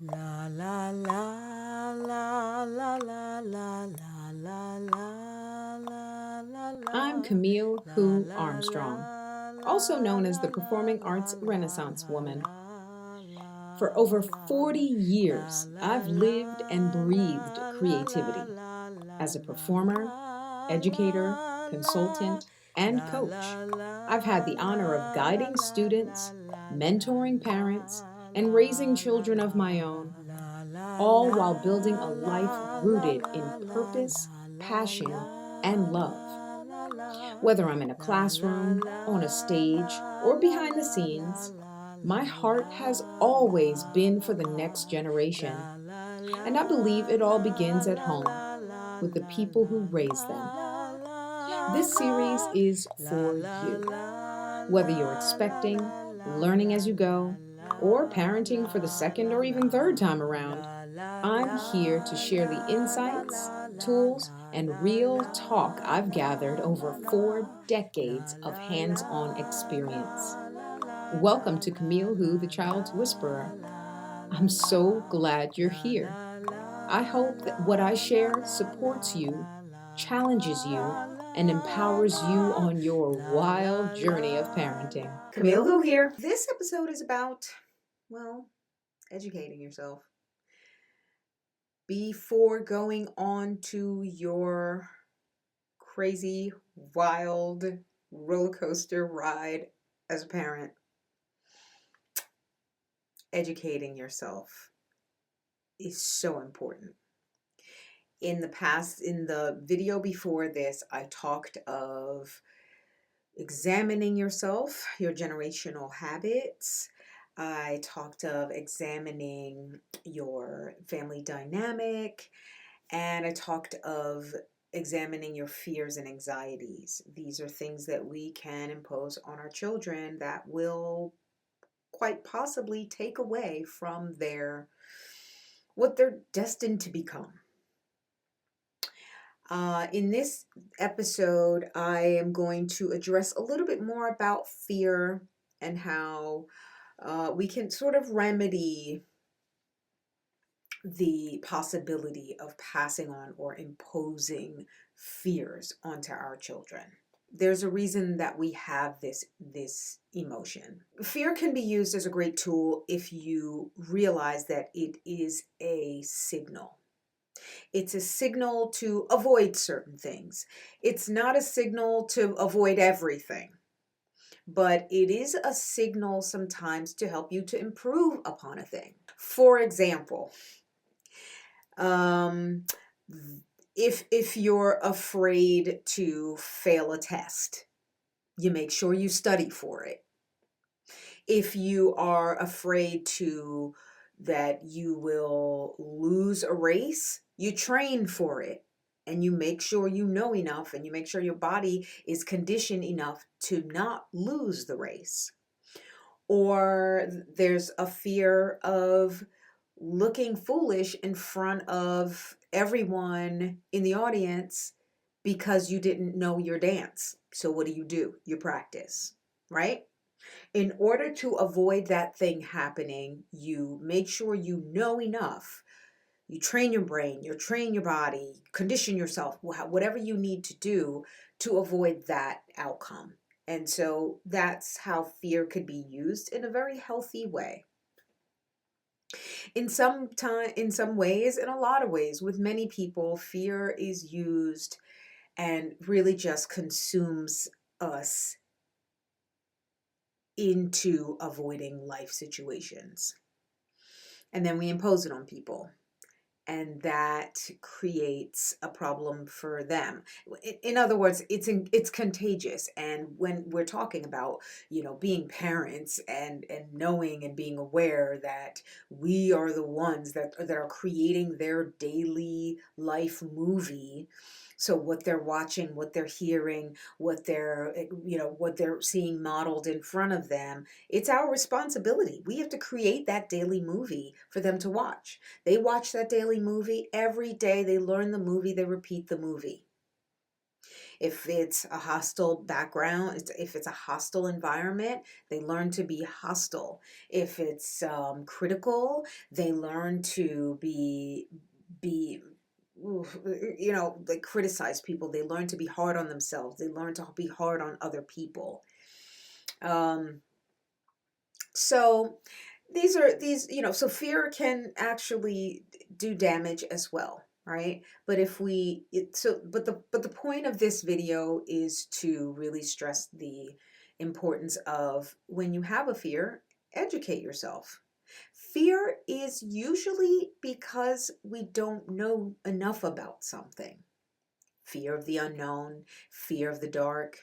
La la la la la la la la la la la la I'm la Camille la Who la Armstrong, la also la known as la the la Performing la Arts la Renaissance la Woman. la For la over la 40 la years, la I've lived and la breathed la la creativity la as a la performer, educator, consultant, and la coach. la I've had the honor of la guiding la students, la mentoring parents, and raising children of my own, all while building a life rooted in purpose, passion, and love. Whether I'm in a classroom, on a stage, or behind the scenes, my heart has always been for the next generation. And I believe it all begins at home with the people who raise them. This series is for you. Whether you're expecting, learning as you go, or parenting for the second or even third time around, I'm here to share the insights, tools, and real talk I've gathered over 4 decades of hands on experience. Welcome to Camille Who, the Child's Whisperer. I'm so glad you're here. I hope that what I share supports you, challenges you, and empowers you on your wild journey of parenting. Camille Who here. This episode is about, well, educating yourself before going on to your crazy, wild roller coaster ride as a parent. Educating yourself is so important. In the past, in the video before this, I talked of examining yourself, your generational habits. I talked of examining your family dynamic, and I talked of examining your fears and anxieties. These are things that we can impose on our children that will quite possibly take away from what they're destined to become. In this episode, I am going to address a little bit more about fear and how we can sort of remedy the possibility of passing on or imposing fears onto our children. There's a reason that we have this emotion. Fear can be used as a great tool if you realize that it is a signal. It's a signal to avoid certain things. It's not a signal to avoid everything, but it is a signal sometimes to help you to improve upon a thing. For example, um, if you're afraid to fail a test, you make sure you study for it. If you are afraid that you will lose a race, you train for it and you make sure you know enough and you make sure your body is conditioned enough to not lose the race. Or there's a fear of looking foolish in front of everyone in the audience because you didn't know your dance. So what do? You practice, right? In order to avoid that thing happening, you make sure you know enough. You train your brain, you train your body, condition yourself, whatever you need to do to avoid that outcome. And so that's how fear could be used in a very healthy way. In some ways, in a lot of ways, with many people, fear is used and really just consumes us into avoiding life situations. And then we impose it on people. And that creates a problem for them. In other words, it's contagious. And when we're talking about, being parents and knowing and being aware that we are the ones that are creating their daily life movie. So what they're watching, what they're hearing, what they're seeing modeled in front of them, it's our responsibility. We have to create that daily movie for them to watch. They watch that daily movie every day. They learn the movie, they repeat the movie. If it's a hostile background, if it's a hostile environment, they learn to be hostile. If it's critical, they learn to be they criticize people. They learn to be hard on themselves. They learn to be hard on other people. Um, so so fear can actually do damage as well, right? But if we it, so but the point of this video is to really stress the importance of, when you have a fear, educate yourself. Fear is usually because we don't know enough about something. Fear of the unknown, fear of the dark,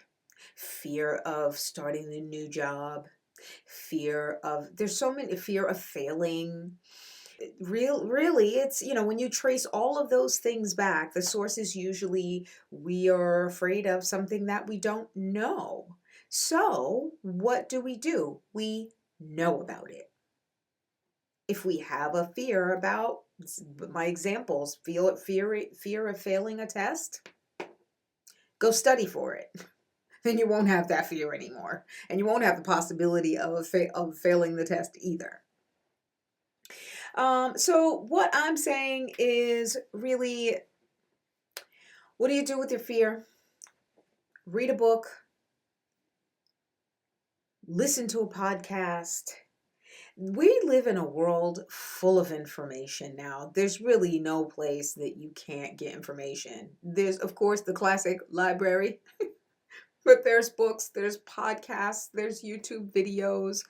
fear of starting a new job, there's so many, fear of failing. Really, it's, when you trace all of those things back, the source is usually we are afraid of something that we don't know. So what do? We know about it. If we have a fear about, my examples, fear of failing a test, go study for it. Then you won't have that fear anymore, and you won't have the possibility of failing the test either. So what I'm saying is, really, what do you do with your fear? Read a book, listen to a podcast. We live in a world full of information now. There's really no place that you can't get information. There's, of course, the classic library, but there's books, there's podcasts, there's YouTube videos.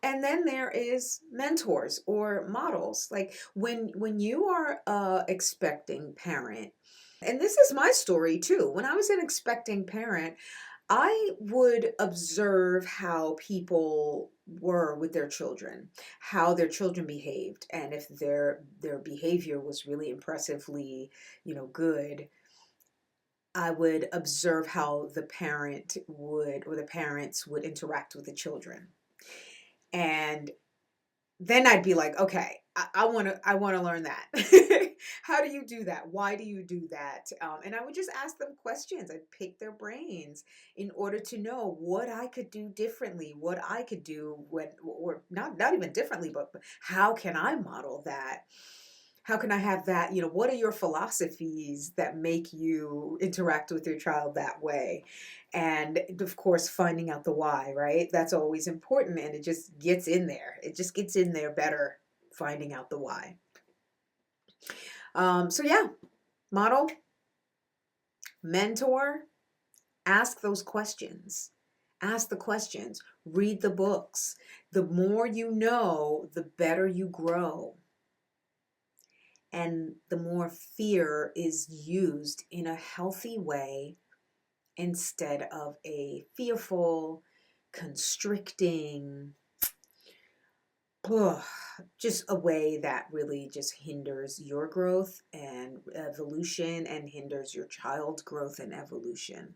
And then there is mentors or models. Like when you are a expecting parent, and this is my story too. When I was an expecting parent, I would observe how people were with their children, how their children behaved, and if their behavior was really impressively, good, I would observe how the parent would, or the parents would, interact with the children. And then I'd be like, okay, I want to learn that. How do you do that? Why do you do that? And I would just ask them questions. I'd pick their brains in order to know what I could do differently, what I could do or not even differently, but how can I model that? How can I have that? What are your philosophies that make you interact with your child that way? And of course, finding out the why, right? That's always important. And it just gets in there. It just gets in there better, finding out the why. So yeah, model, mentor, ask those questions. Ask the questions, read the books. The more you know, the better you grow. And the more fear is used in a healthy way instead of a fearful, constricting, just a way that really just hinders your growth and evolution and hinders your child's growth and evolution.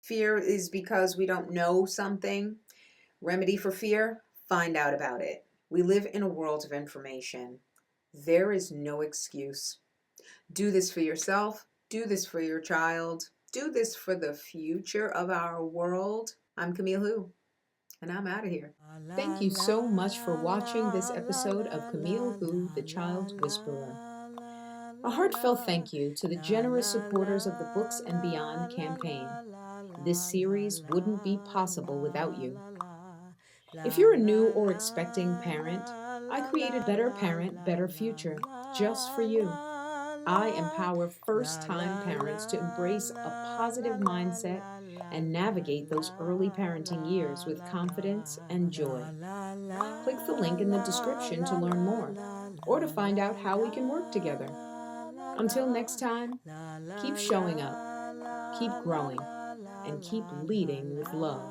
Fear is because we don't know something. Remedy for fear: find out about it. We live in a world of information. There is no excuse. Do this for yourself. Do this for your child. Do this for the future of our world. I'm Camille Who, and I'm out of here. Thank you so much for watching this episode of Camille Who, the Child Whisperer. A heartfelt thank you to the generous supporters of the Books and Beyond campaign. This series wouldn't be possible without you. If you're a new or expecting parent, I created Better Parent, Better Future just for you. I empower first-time parents to embrace a positive mindset and navigate those early parenting years with confidence and joy. Click the link in the description to learn more, or to find out how we can work together. Until next time, keep showing up, keep growing, and keep leading with love.